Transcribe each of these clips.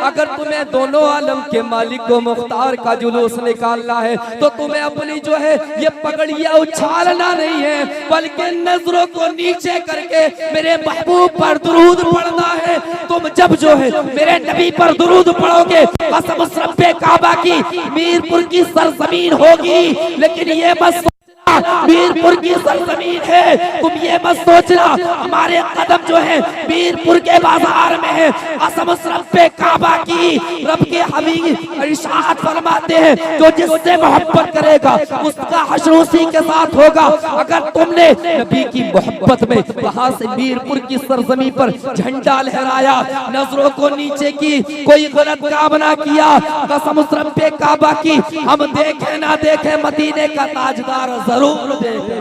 अगर तुम्हें दोनों आलम के मालिक को मुख्तार का जुलूस निकालना है तो तुम्हें अपनी जो है ये पगड़ियां उछालना नहीं है, बल्कि नजरों को नीचे करके मेरे महबूब पर दुरूद पढ़ना है। तुम जब जो है मेरे नबी पर दुरूद पढ़ोगे, कसम रब्बे काबा की मीरपुर की सरजमीन होगी, लेकिन ये मत मीरपुर की सरजमीन है, तुम ये मत सोचना हमारे कदम जो है मीरपुर के बाजार में है। कसम रब्बे काबा की, रब के हबीब इरशाद फरमाते हैं जो जिससे मोहब्बत करेगा उसका हश्र उसी के साथ होगा। अगर तुमने नबी की मोहब्बत में वहां से मीरपुर की सरजमीन पर झंडा लहराया, नजरों को नीचे की, कोई गलत काम ना किया, कसम रब्बे काबा की हम देखे ना देखे मदीने का ताजदार जरूर देखे।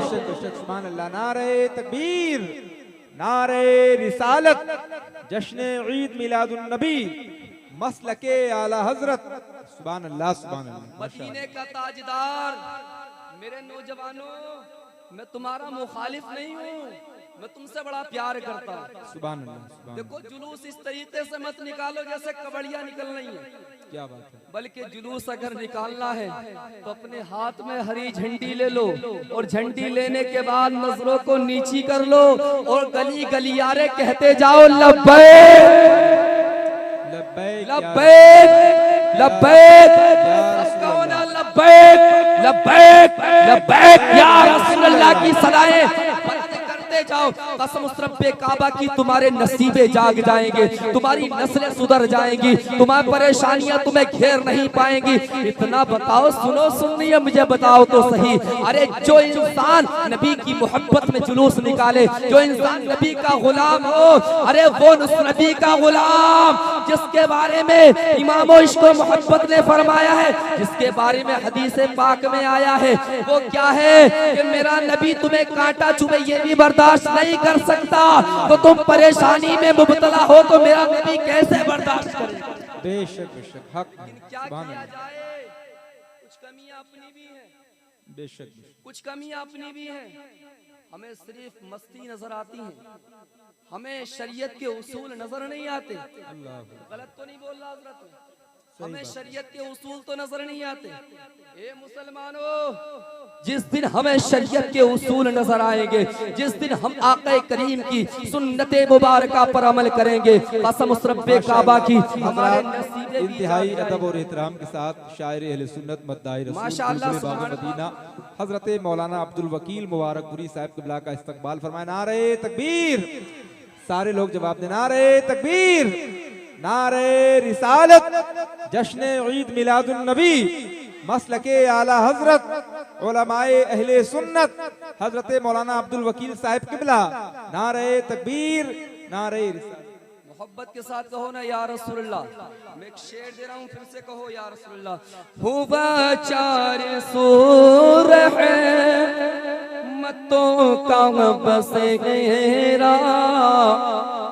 सुभान अल्लाह, नारे तकबीर, नारे रिसालत, जश्न ईद मिलादुन नबी, मसलके आला हजरत। सुभान अल्लाह, सुभान अल्लाह। मदीने का ताजदार, मेरे नौजवानों, मैं तुम्हारा मुखालिफ नहीं हूँ, मैं तुमसे बड़ा प्यार करता हूँ। सुभान अल्लाह। देखो जुलूस इस तरीके से मत निकालो जैसे कबड़ियाँ निकल रही हैं, क्या बात है। बल्कि जुलूस अगर निकालना है तो अपने हाथ में हरी झंडी ले लो, और झंडी लेने के बाद नजरों को नीची कर लो और गली गलियारे कहते जाओ लब्बैक लब्बैक लब्बैक लब्बैक लब्बैक लब्बैक लब्बैक या रसूल अल्लाह की सदाएं करते जाओ। कसम रब्बे काबा की तुम्हारे नसीबे जाग जाएंगे, तुम्हारी नस्लें सुधर जाएंगी, तुम्हारी परेशानियां तुम्हें घेर नहीं पाएंगी। इतना बताओ, सुनो सुनिए, मुझे बताओ तो सही। अरे जो इंसान नबी की मोहब्बत में जुलूस निकाले, जो इंसान नबी का गुलाम हो, अरे वो उस नबी का गुलाम जिसके बारे में इमाम इश्क व मोहब्बत ने फरमाया है, जिसके बारे में हदीस पाक में आया है, वो क्या है कि मेरा नबी तुम्हें कांटा चुभे ये भी बर्दाश्त नहीं कर सकता, तो तुम परेशानी में मुब्तला हो तो मेरा नबी कैसे बर्दाश्त करेगा। बेशक बेशक हक। क्या किया जाए, कुछ कमियां अपनी भी हैं, बेशक कुछ कमियां अपनी भी हैं। हमें सिर्फ मस्ती नजर आती है, हमें शरीयत के उसूल नजर नहीं आते। गलत तो नहीं बोल रहा हजरत, हमें शरीयत के उसूल तो नजर नहीं आते। ए मुसलमानों, जिस दिन हमें शरीयत के उसूल नजर आएंगे, जिस दिन हम आक़ा करीम की सुन्नते मुबारका पर अमल करेंगे, कसम रब्बे काबा की हमारे नसीबे इंतहाई अदब और एहतराम के साथ शायर अहले सुन्नत मद्दाई रसूल माशाअल्लाह मदीना हजरत मौलाना अब्दुल वकील मुबारकपुरी साहब क़िबला का इस्तकबाल फरमाए। नारे तकबीर, सारे लोग जवाब दें, नारे तकबीर, नारे रिसालत, जश्न ईद मिलादुन नबी, मसलके आला हजरत, उलमाए अहले सुन्नत, हजरत मौलाना अब्दुल वकील साहब क़िबला। नारे तकबीर, नारे रिसालत। मोहब्बत के साथ कहो ना या रसूलुल्लाह। मैं एक शेर दे रहा हूँ, फिर से कहो या रसूलुल्लाह। हुआ चार सूर है मतों का बसेरा,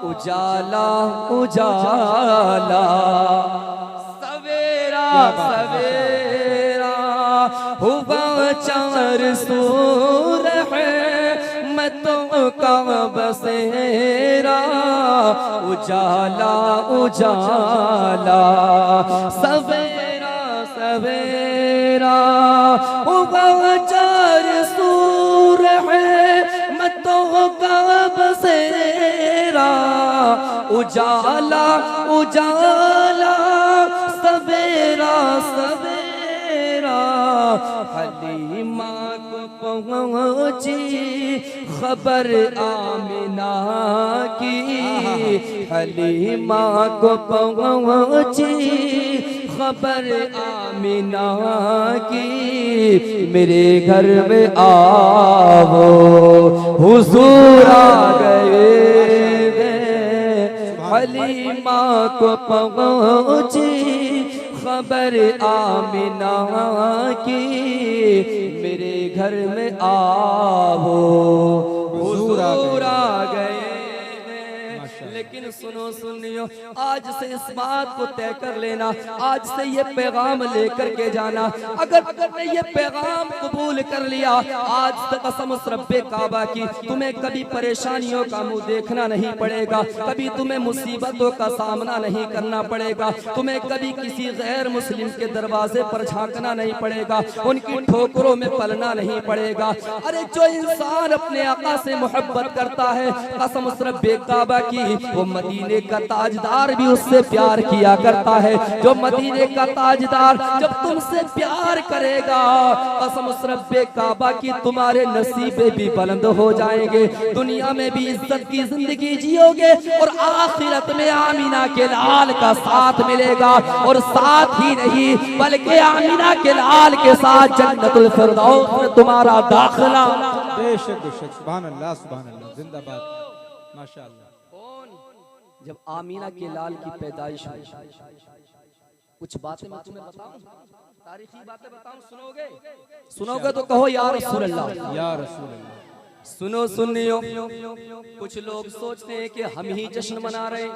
उजाला उजाला सवेरा सवेरा। हुआ चार सूर है मतों का बसेरा, उजाला उजाला सवेरा सवेरा। हुआ चार सूर है मतों का बसेरा, उजाला उजाला सवेरा सवेरा। हलीमा को पहुँची खबर आमिना की, हलीमा को पहुँची खबर आमिना की, मेरे घर में आओ हुजूर आ गए। हलीमा को पहुँची खबर आमिना की, मेरे घर में आओ हुजूर आ गए। लेकिन लेकिन सुनो सुनियो, आज से इस बात को तय कर लेना, आज से ये पैगाम लेकर के जाना। अगर ने ये पैगाम कबूल कर लिया, आज तक कसम उस रब्बे काबा की, तुम्हें कभी परेशानियों का मुंह देखना नहीं पड़ेगा, कभी तुम्हें मुसीबतों का सामना नहीं करना पड़ेगा, तुम्हें कभी किसी गैर मुस्लिम के दरवाजे पर झांकना नहीं पड़ेगा, उनकी ठोकरों में पलना नहीं पड़ेगा। अरे जो इंसान अपने आका से मोहब्बत करता है, कसम उस रब्बे काबा की, वो मदीने का ताजदार भी उससे प्यार किया करता है। जो मदीने का ताजदार जब तुमसे प्यार करेगा, कसम उस रब्बे काबा की, तुम्हारे नसीबे भी बुलंद हो जाएंगे, दुनिया में भी इज्जत की जिंदगी जियोगे और आखिरत में आमीना के लाल का साथ मिलेगा। और साथ ही नहीं बल्कि आमीना के लाल के साथ जन्नतुल फिरदौस में तुम्हारा दाखिला। बेशक बेशक, सुभान अल्लाह सुभान अल्लाह, जिंदाबाद, माशाअल्लाह। जब आमीना के लाल की पैदाइश हुई, कुछ बातें मैं तुम्हें बताऊं, तारीखी बातें बताऊं, सुनोगे तो कहो या रसूल अल्लाह, या रसूल अल्लाह। सुनो सुनियो, कुछ लोग सोचते हैं कि हम ही जश्न मना रहे हैं,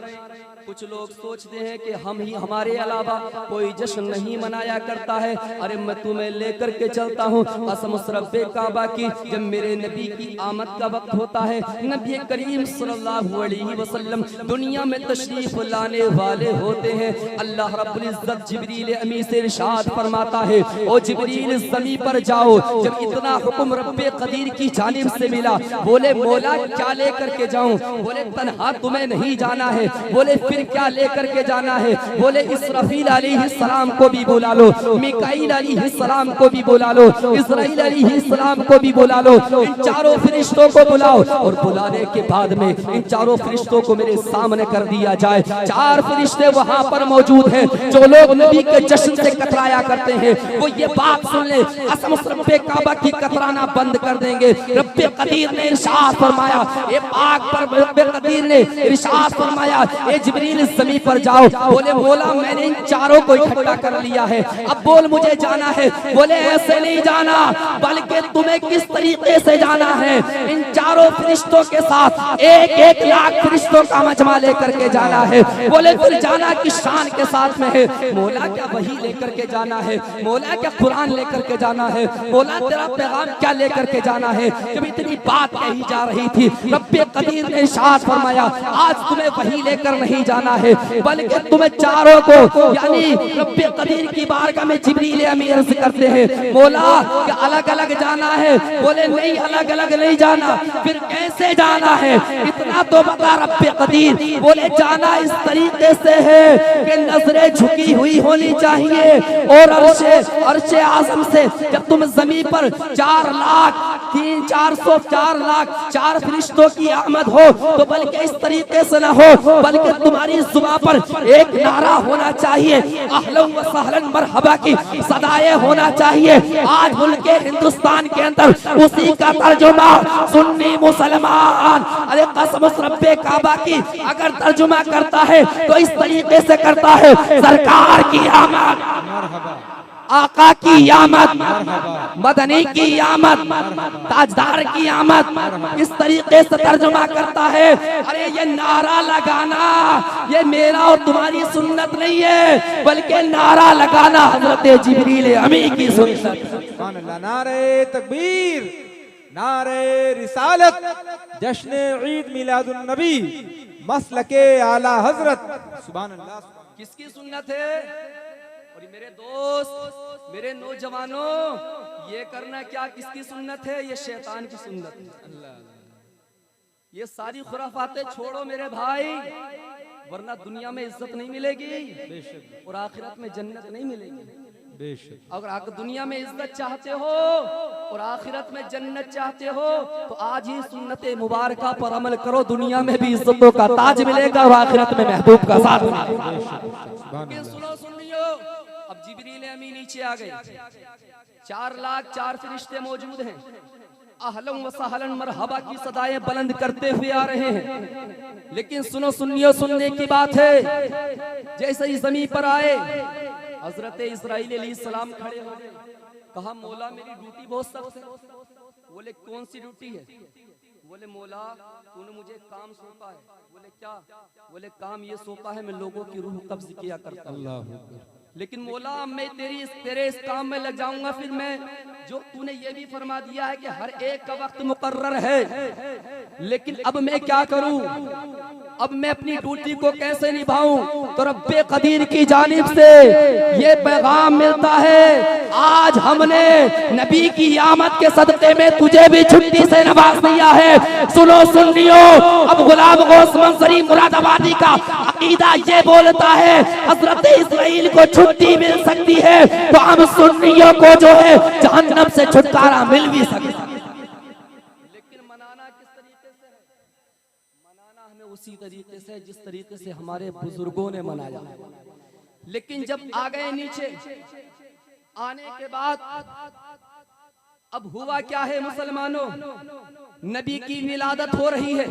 कुछ लोग सोचते हैं कि हम ही, हमारे अलावा कोई जश्न नहीं मनाया करता है। अरे मैं तुम्हें लेकर के चलता हूँ कसम उस रब्बे काबा की, जब मेरे नबी की आमद का वक्त होता है, नबी करीम सल्लल्लाहु अलैहि वसल्लम दुनिया में तशरीफ लाने वाले होते हैं। अल्लाह रब्बुल इज्जत जिब्रील अमी से इरशाद फरमाता है, ओ जिब्रील ज़मीन पर जाओ। जब इतना हुक्म रब्बे कदीर की जानिब से मिला, बोले मौला क्या लेकर के जाऊं? बोले तन्हा तुम्हें नहीं जाना है। बोले फिर क्या लेकर के जाना है? बोले इसराफील अलैहिस्सलाम को भी बुला लो, मिकाईल अलैहिस्सलाम को भी बुला लो, इस्राईल अलैहिस्सलाम को भी बुला लो, इन चारों फरिश्तों को बुलाओ। और बुलाने के बाद में इन चारों फरिश्तों को मेरे सामने कर दिया जाए। चार फरिश्ते वहां पर मौजूद हैं। जो लोग नबी के जश्न से कतराया करते हैं, वो ये बात सुन ले, कसम रब्बे काबा की कतराना बंद कर देंगे। रब्बे कदीर ने इरशाद फरमाया, ये पाक पर रब्बे कदीर ने इरशाद फरमाया, ए जिब्रील ज़मीन पर जाओ। बोले मौला मैंने इन चारों को इकट्ठा कर लिया है, अब बोल मुझे जाना है। बोले ऐसे नहीं जाना, बल्कि तुम्हें किस तरीके से जाना है? इन चारों फरिश्तों के साथ 1-1 लाख फरिश्तों का मजमा लेकर के जाना है। बोले फिर जाना किस शान के साथ में है? मौला क्या वही लेकर के जाना है? मौला क्या कुरान लेकर के जाना है? मौला तेरा पैगाम क्या लेकर के जाना है? जब इतनी बात कही जा रही थी, रब्बे कदीर ने इरशाद फरमाया, आज तुम्हें वही लेकर नहीं जाना है, बल्कि तुम्हें चारों को, यानी रब्बे कदीर की बारगाह में जिब्रील अमी अर्ज करते हैं, मौला क्या अलग अलग जाना है? बोले नहीं अलग अलग नहीं जाना। फिर कैसे जाना है? इतना तो बता रब्बे कदीर। बोले जाना इस तरीके से है कि नजरें झुकी हुई होनी चाहिए और अर्शे आज़म से जब तुम जमीन पर 4 फरिश्तों की आमद हो, तो बल्कि इस तरीके से ना हो, बल्कि तुम्हारी जुबान पर एक नारा होना चाहिए, अहलन व सहलन मरहबा की सदाएं होना चाहिए। आज मुल्क हिंदुस्तान के अंदर उसी का तर्जुमा सुन्नी मुसलमान, अरे कसम रब्बे काबा की, अगर तर्जुमा करता है तो इस तरीके से करता है, सरकार की आमद, आका की आमद, मदनी की आमद, ताजदार की आमद, इस तरीके से तर्जुमा करता है। अरे ये नारा लगाना ये मेरा और तुम्हारी सुन्नत नहीं है, बल्कि नारा लगाना हजरत जिब्रील अमी की सुन्नत। सुभान अल्लाह, नारे तकबीर, नारे रिसालत, जश्न ईद मिलादुन नबी, मसलके आला हजरत। सुभान अल्लाह। किसकी सुन्नत है? और मेरे दोस्त, मेरे नौजवानों, ये करना क्या किसकी सुन्नत है? ये शैतान की सुन्नत है। ये सारी खुराफातें छोड़ो मेरे भाई, वरना दुनिया में इज्जत नहीं मिलेगी और आखिरत में जन्नत नहीं मिलेगी। अगर दुनिया में इज्जत चाहते हो और आखिरत में जन्नत चाहते हो, तो आज ही सुन्नत मुबारका पर अमल करो, दुनिया में भी इज्जतों का ताज मिलेगा और आखिरत में महबूब का साथ मिलेगा। लेकिन सुनियो, अब जिब्रील अमी नीचे आ गए, 4 लाख 4 फरिश्ते मौजूद हैं, अहलन व सहलन मरहबा की सदाएं बुलंद करते हुए आ रहे हैं। लेकिन सुनियो, सुनने की बात है, जैसे ही जमीन पर आए, हजरत इस्राईल अलैहिस्सलाम खड़े हो गए। कहा मौला मेरी ड्यूटी बहुत सख्त है। बोले कौन सी ड्यूटी है? बोले मौला तूने मुझे काम सौंपा है। बोले क्या? बोले काम ये सौंपा है मैं लोगों की रूह कब्ज किया करता हूं। अल्लाह लेकिन मौला मैं तेरे इस काम में लग जाऊंगा, फिर मैं जो तूने ये भी फरमा दिया है कि हर एक का वक्त मुकर्रर है, लेकिन अब मैं क्या करूं? अब मैं अपनी ड्यूटी को कैसे निभाऊं? तो रब्बे कदीर की जानिब से ये पैगाम मिलता है, आज हमने नबी की आमद के सदक़े में तुझे भी छुट्टी से नवाज दिया है। सुनो सुन्नियो, अब गुलाम गौस मंसरी मुरादाबादी का अकीदा ये बोलता है हजरत इस्माइल को छुट्टी मिल सकती है, तो हम सुन्नियों को जो है जहन्नम से छुटकारा मिल भी सकता है। लेकिन मनाना किस तरीके से है? मनाना हमें उसी तरीके से जिस तरीके से हमारे बुजुर्गों ने मनाया। लेकिन जब आ गए नीचे, आने के बाद अब हुआ क्या है मुसलमानों? नबी की विलादत हो रही है,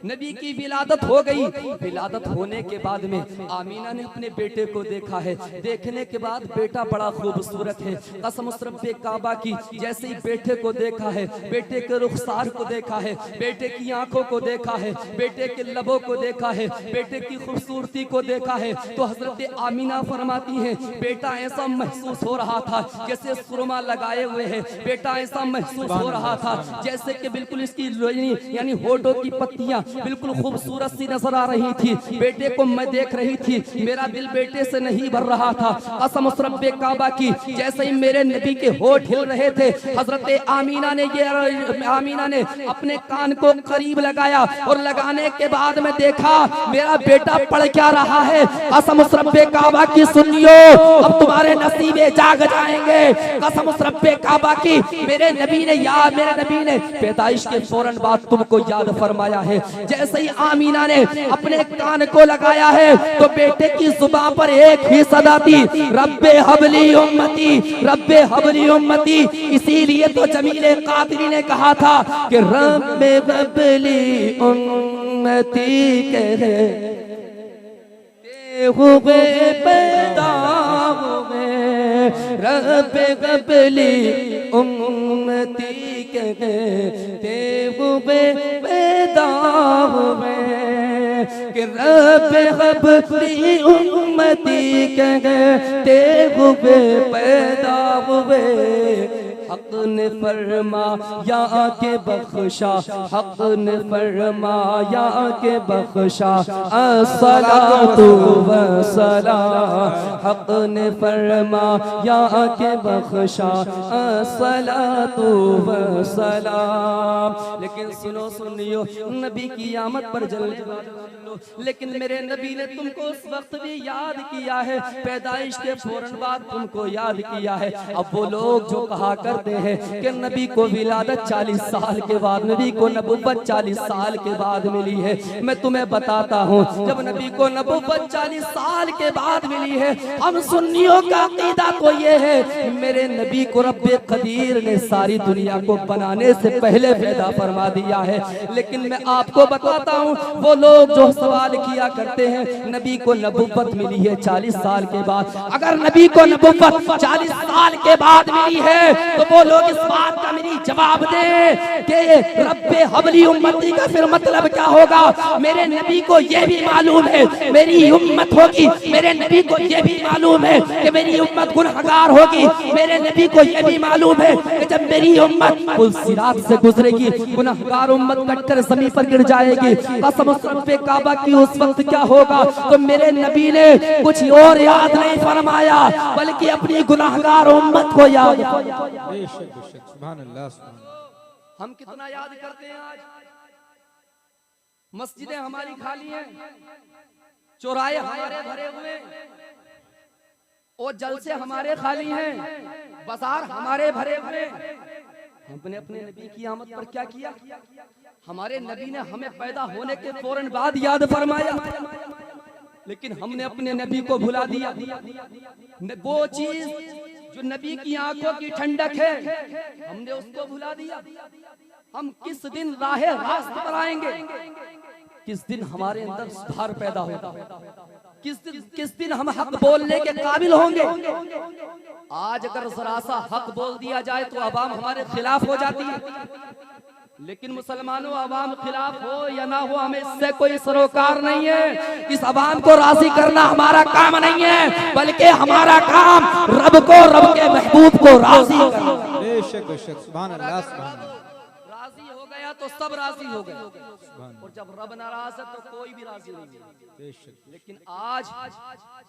नबी की विलादत हो गई। विलादत होने के बाद में आमीना ने अपने बेटे को देखा है। देखने के बाद बेटा बड़ा खूबसूरत है, कसम रब्बे काबा की, जैसे ही बेटे को देखा है, बेटे के रुखसार को देखा है, बेटे की आंखों को देखा है, बेटे के लबों को देखा है, बेटे की खूबसूरती को देखा है, तो हजरत आमीना फरमाती हैं बेटा ऐसा महसूस हो रहा था जैसे सुरमा लगाए हुए है। बेटा ऐसा महसूस हो रहा था जैसे कि बिल्कुल इसकी यानी होठों की पत्तियां बिल्कुल खूबसूरत सी नजर आ रही थी। बेटे को मैं देख रही थी, मेरा दिल बेटे से नहीं भर रहा था। कसम रब्बे काबा की, जैसे ही मेरे नबी के होठ हिल रहे थे, हजरत आमीना ने अपने कान को करीब लगाया और लगाने के बाद में देखा मेरा बेटा पढ़ क्या रहा है। कसम रब्बे काबा की सुनियो, अब तुम्हारे नसीबे जाग जाएंगे। कसम रब्बे काबा की, मेरे नबी ने पैदाइश के फौरन बाद तुमको याद फरमाया है। जैसे ही आमीना ने अपने कान को लगाया है तो बेटे की जुबान पर एक ही सदा थी, रब्बे हबली उम्मती, रब्बे हबली उम्मती। इसीलिए तो जमीले कादरी ने कहा था कि रब्बे हबली उम्मती के हुए पैदा हुए, रब्बे हबली उम्मती के हुए पैदा हुए, कि रब्बे हबली उम्मती के हुए पैदा हुए। हक ने फरमाया के बख्शा, हक ने फरमाया के बख्शा, अस्सलातु वस्सलाम। हक ने फरमाया के बख्शा, अस्सलातु वस्सलाम। लेकिन सुनियो, नबी की आमद पर जल्दी लो, लेकिन मेरे नबी ने तुमको उस वक्त भी याद किया है, पैदाइश के फौरन बाद तुमको याद किया है। अब वो लोग जो कहा करते हैं कि नबी को विलादत 40 साल के बाद, नबी को नबुव्वत 40 साल के बाद मिली है, मैं तुम्हें बताता हूँ जब नबी को नबुव्वत 40 साल के बाद मिली है, हम सुन्नियों का अकीदा तो ये है मेरे नबी को रब्बे कदीर ने सारी दुनिया को बनाने से पहले पैदा फरमा दिया है। लेकिन मैं आपको बताता हूँ वो लोग जो सवाल किया करते हैं नबी को नबुव्वत मिली है 40 साल के बाद, अगर नबी को नबुव्वत 40 साल के बाद मिली है तो वो लोग इस बात का मेरी जवाब दे कि रब्बे हबली उम्मती का फिर मतलब क्या होगा। मेरे नबी को ये भी मालूम है मेरी उम्मत होगी, मेरे नबी को ये भी मालूम है कि मेरी उम्मत गुनहगार होगी, मेरे नबी को ये भी मालूम है कि जब मेरी उम्मत पुल सिरात से गुजरेगी गुनहगार उम्मत कटकर जमीन पर गिर जाएगी। कसम रब्बे काबा की उस वक्त क्या होगा। तो मेरे नबी ने कुछ और याद नहीं फरमाया बल्कि अपनी गुनहगार उम्मत को याद। सुभान अल्लाह। हम कितना याद करते हैं आज। मस्जिदें हमारी खाली हैं, चौराहे हमारे भरे हुए और जलसे हमारे खाली हैं, बाजार हमारे भरे भरे। हमने अपने नबी की आमद पर क्या किया। हमारे नबी ने हमें पैदा होने के फौरन बाद याद फरमाया, लेकिन हमने अपने नबी को भुला दिया। वो चीज जो नबी की आंखों की ठंडक है हमने उसको भुला दिया। हम किस दिन राहे रास्त पर आएंगे, किस दिन हमारे अंदर सुधार पैदा होगा, किस दिन हम हक बोलने के काबिल होंगे। आज अगर जरा सा हक बोल दिया जाए तो अवाम हमारे खिलाफ हो जाती है। लेकिन मुसलमानों अवाम खिलाफ हो या ना हो, हमें इससे कोई सरोकार नहीं है। इस अवाम को राजी करना हमारा काम नहीं है, बल्कि हमारा काम रब को, रब के महबूब को राजी करना। बेशक बेशक, सुभान अल्लाह सुभान अल्लाह। राजी हो गया तो सब राजी हो गए, और जब रब नाराज है तो कोई भी राजी नहीं है। बेशक। लेकिन आज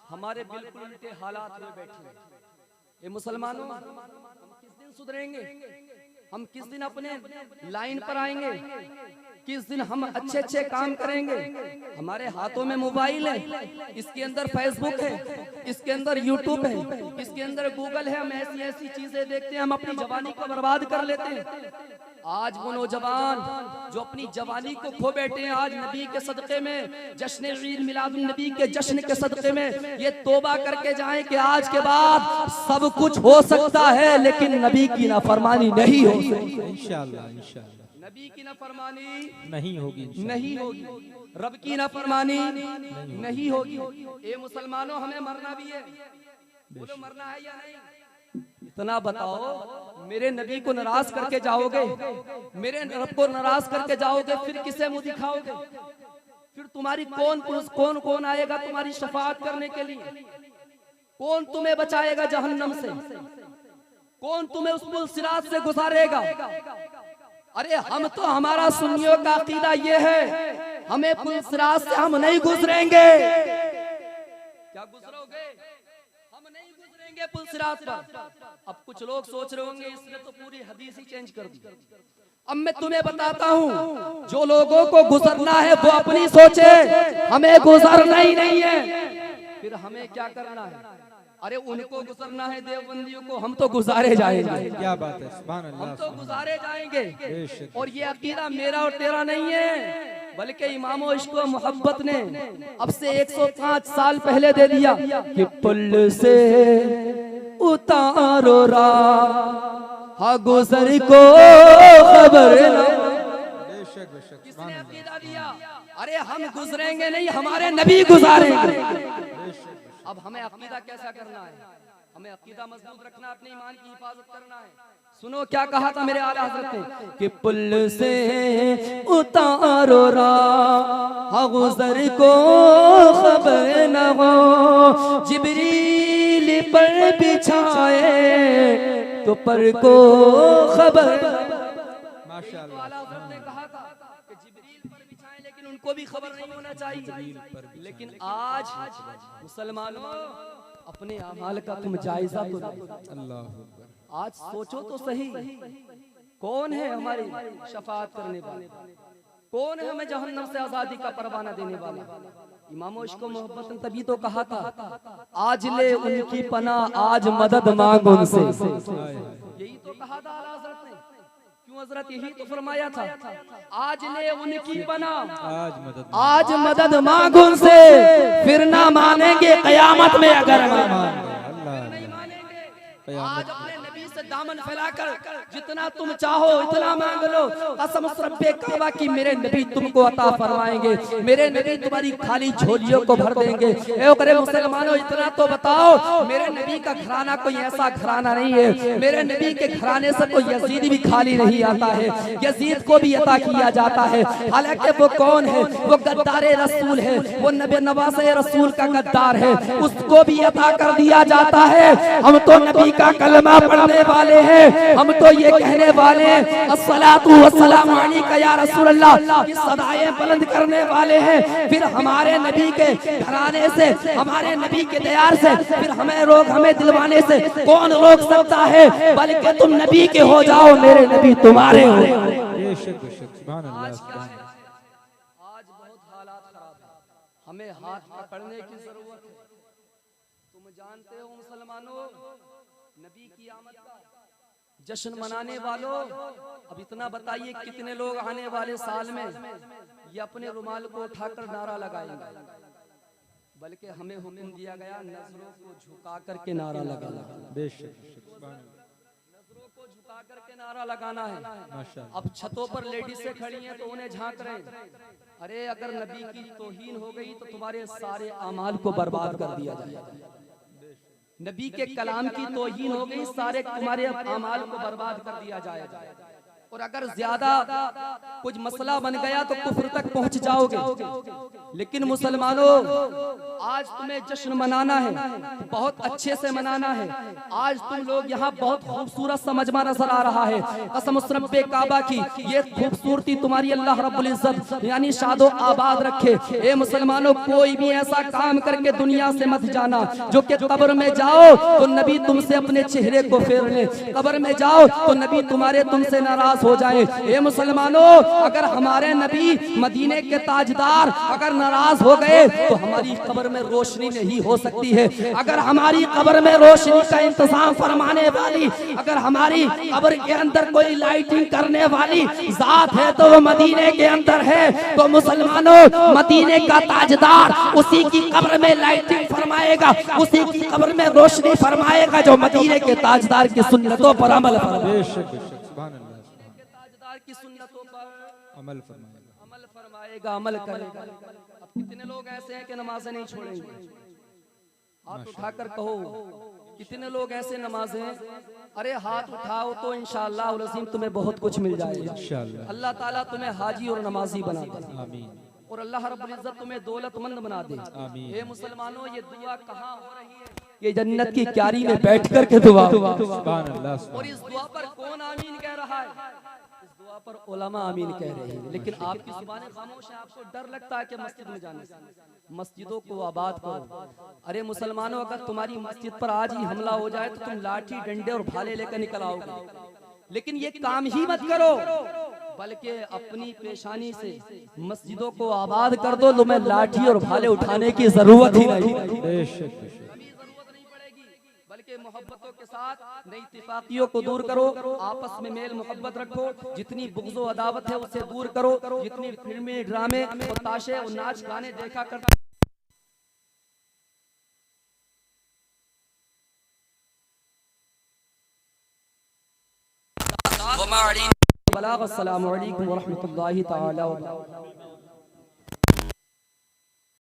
हमारे बिल्कुल उल्टे हालात में बैठे हैं। ये मुसलमानों, हम किस दिन सुधरेंगे? हम किस दिन अपने लाइन पर आएंगे? किस दिन हम अच्छे अच्छे काम करेंगे? हमारे हाथों में मोबाइल है, इसके अंदर फेसबुक है, इसके अंदर यूट्यूब है, इसके अंदर गूगल है। हम ऐसी ऐसी चीजें देखते हैं, हम अपनी जवानी को बर्बाद कर लेते हैं। आज वो नौजवान जो अपनी जवानी को खो बैठे हैं, आज नबी के सदक़े में, जश्न ईद मिलादुन नबी के जश्न के सदक़े में ये तौबा करके जाएं कि आज के बाद सब कुछ हो सकता है, लेकिन नबी की नाफरमानी नहीं हो सकती। इंशाअल्लाह इंशाअल्लाह नबी की नाफरमानी नहीं होगी, नहीं होगी, रब की नाफरमानी नहीं होगी। ए मुसलमानों, हमें मरना भी है। बोलो, मरना है या नहीं? इतना बताओ, मेरे नबी को नाराज करके जाओगे, मेरे रब को नाराज करके जाओगे, फिर किसे मुंह दिखाओगे? फिर तुम्हारी कौन कौन आएगा तुम्हारी शफाअत करने के लिए? कौन तुम्हें बचाएगा जहन्नम से? कौन तुम्हें उस पुल सिरात से गुजारेगा? अरे हम तो, हमारा सुन्नियों का अकीदा ये है, हमें पुल सिरात से हम नहीं गुजरेंगे। क्या गुजरोगे? हम नहीं गुजरेंगे पुल सिरात पर। अब कुछ लोग सोच रहे होंगे इसने तो पूरी हदीस ही चेंज कर दी। अब मैं तुम्हें बताता हूँ, जो लोगों को गुजरना है वो अपनी सोचे, हमें गुजरना ही नहीं है। फिर हमें क्या करना है? अरे उनको गुजरना है देवबंदियों को, हम तो गुजारे जाएंगे। क्या बात है, सुभान अल्लाह। हम तो गुजारे जाएंगे। और ये अकीदा मेरा और तेरा नहीं है, बल्कि इमामो इश्क व मोहब्बत ने अब से 105 साल पहले दे दिया कि पुल से उतारो राह गुजर को खबर न। बेशक बेशक, किसने अकीदा दिया? अरे हम गुजरेंगे नहीं, हमारे नबी गुजारेंगे। अब हमें अकीदा कैसा करना है? हमें अकीदा मजबूत रखना, अपने ईमान की हिफाजत करना है। सुनो क्या कहा था मेरे आला हज़रत ने कि पुल से उतारो राह गुज़र को खबर न हो, जिब्रील पर बिछाए तो पर को खबर। माशाअल्लाह। आला हज़रत ने कहा था कि जिब्रील पर बिछाएं, लेकिन उनको भी खबर नहीं होना चाहिए। लेकिन आज मुसलमानों, अपने अमाल का तुम जायजा तो लो। अल्लाह अकबर। आज सोचो तो सही, कौन है हमारी शफाअत करने वाला? कौन है हमें जहन्नम से आजादी का परवाना देने वाला? इमामो इश्क व मोहब्बत ने तभी तो कहा था, आज ले उनकी पनाह, आज मदद मांग उनसे। यही तो कहा था आला हज़रत ने। क्यों हज़रत? यही तो फरमाया था, आज ले उनकी पनाह, आज मदद मांग उनसे, फिर ना मानेंगे क़यामत में अगर नहीं मानेंगे। आज अपने नबी से दामन फैलाकर जितना तुम चाहो इतना मांग लो, कसम रब्बे काबा की मेरे नबी तुमको अता फरमाएंगे, मेरे नबी तुम्हारी खाली झोलियों को भर देंगे। ए करे मुसलमानों, इतना तो बताओ, मेरे नबी का घराना कोई ऐसा घराना नहीं है, मेरे नबी के घराने से कोई यजीद भी खाली नहीं आता है, यजीद को भी अता किया जाता है। हालांकि वो कौन है? वो गद्दारे रसूल है, वो नबी नवासे रसूल का गद्दार है, उसको भी अता कर दिया जाता है। हम तो नबी का कलमा पढ़ने वाले हैं, हम तो ये कहने वाले हैं अस्सलातु वस्सलामु अलैका या रसूल अल्लाह की सदाएं बुलंद करने वाले हैं। फिर हमारे नबी के घराने से, हमारे नबी के दयार से फिर हमें दिलवाने से कौन रोक सकता है? बल्कि तुम नबी के हो जाओ, मेरे नबी तुम्हारे हो। बेशक बेशक, सुभान अल्लाह। आज बहुत हालात खराब है, हमें हाथ पकड़ने की जरूरत है। तुम जानते हो मुसलमानों, नबी की आमद का जश्न मनाने वालों, अब इतना बताइए कितने लोग आने वाले साल में ये अपने रुमाल को उठाकर नारा लगाएंगे? बल्कि हमें हुक्म दिया गया नजरों को झुका करके नारा लगाना। बेशक, नजरों को झुका करके नारा लगाना है। अब छतों पर लेडीज से खड़ी हैं तो उन्हें झांक रहे हैं। अरे अगर नबी की तौहीन हो गई तो तुम्हारे सारे अमाल को बर्बाद कर दिया जाएगा। नबी के कलाम की तौहीन हो गई, सारे तुम्हारे अमाल को बर्बाद कर दिया जाएगा। और अगर ज्यादा कुछ मसला बन गया तो कुफ्र तक पहुंच जाओगे। लेकिन मुसलमानों, आज तुम्हें जश्न मनाना है, बहुत अच्छे से मनाना है। आज तुम लोग यहाँ बहुत खूबसूरत सा मजमा नजर आ रहा है। कसम रब्बे काबा की, ये खूबसूरती तुम्हारी अल्लाह रब्बुल इज्जत यानी शादो आबाद रखे। ए मुसलमानों, कोई भी ऐसा काम करके दुनिया से मत जाना जो कि कब्र में जाओ तो नबी तुमसे अपने चेहरे को फेर ले, कब्र में जाओ तो नबी तुम्हारे तुमसे नाराज हो जाए। ए मुसलमानों, अगर हमारे नबी मदीने के ताजदार अगर नाराज हो गए तो हमारी कब्र में रोशनी नहीं हो सकती है। अगर हमारी कब्र में रोशनी का इंतजाम फरमाने वाली, अगर हमारी कब्र के अंदर कोई लाइटिंग करने वाली जात है तो वो मदीने के अंदर है। तो मुसलमानों, मदीने का ताजदार उसी की कब्र में लाइटिंग फरमाएगा, उसी की कब्र में रोशनी फरमाएगा जो मदीने के ताजदार की सुन्नतों पर अमल की सुन्नतों पर अमल फरमाएगा, अमल करेगा। अब कितने लोग ऐसे हैं कि नमाजें नहीं छोड़ेंगे? हाथ उठाकर कहो, कितने लोग ऐसे नमाजें? अरे हाथ उठाओ तो इंशाअल्लाह उल अज़ीम तुम्हें बहुत कुछ मिल जाएगा। इंशाअल्लाह अल्लाह ताला तुम्हें हाजी और नमाजी बना दे, आमीन। और अल्लाह रब्बुल इज्जत तुम्हें दौलतमंद बना दे, आमीन। ये मुसलमानों, ये दुआ कहाँ हो रही है? ये जन्नत की क्यारी में बैठ कर के दुआ। सुभान अल्लाह। और इस दुआ पर कौन आमीन कह रहा है? इस दुआ पर उलमा आमीन कह रहे हैं, लेकिन आपकी जुबानें खामोश है। आपको डर लगता है कि मस्जिद में जाने से। मस्जिदों को आबाद करो। अरे मुसलमानों, अगर तुम्हारी मस्जिद पर आज ही हमला हो जाए तो तुम लाठी डंडे और भाले लेकर निकल आओगे, लेकिन ये काम ही मत करो, बल्कि अपनी पेशानी से मस्जिदों को आबाद कर दो। तुम्हें लाठी और भाले उठाने की जरूरत ही नहीं, जरूरत नहीं पड़ेगी, बल्कि मोहब्बतों के साथ नई इत्तिफाकियों को दूर करो, आपस में मेल मोहब्बत रखो। जितनी बुग़्ज़ और अदावत है उससे दूर करो। जितनी फिल्में, ड्रामे और ताशे और नाच गाने देखा करते अस्सलामु अलैकुम व रहमतुल्लाहि तआला व बरकातहू।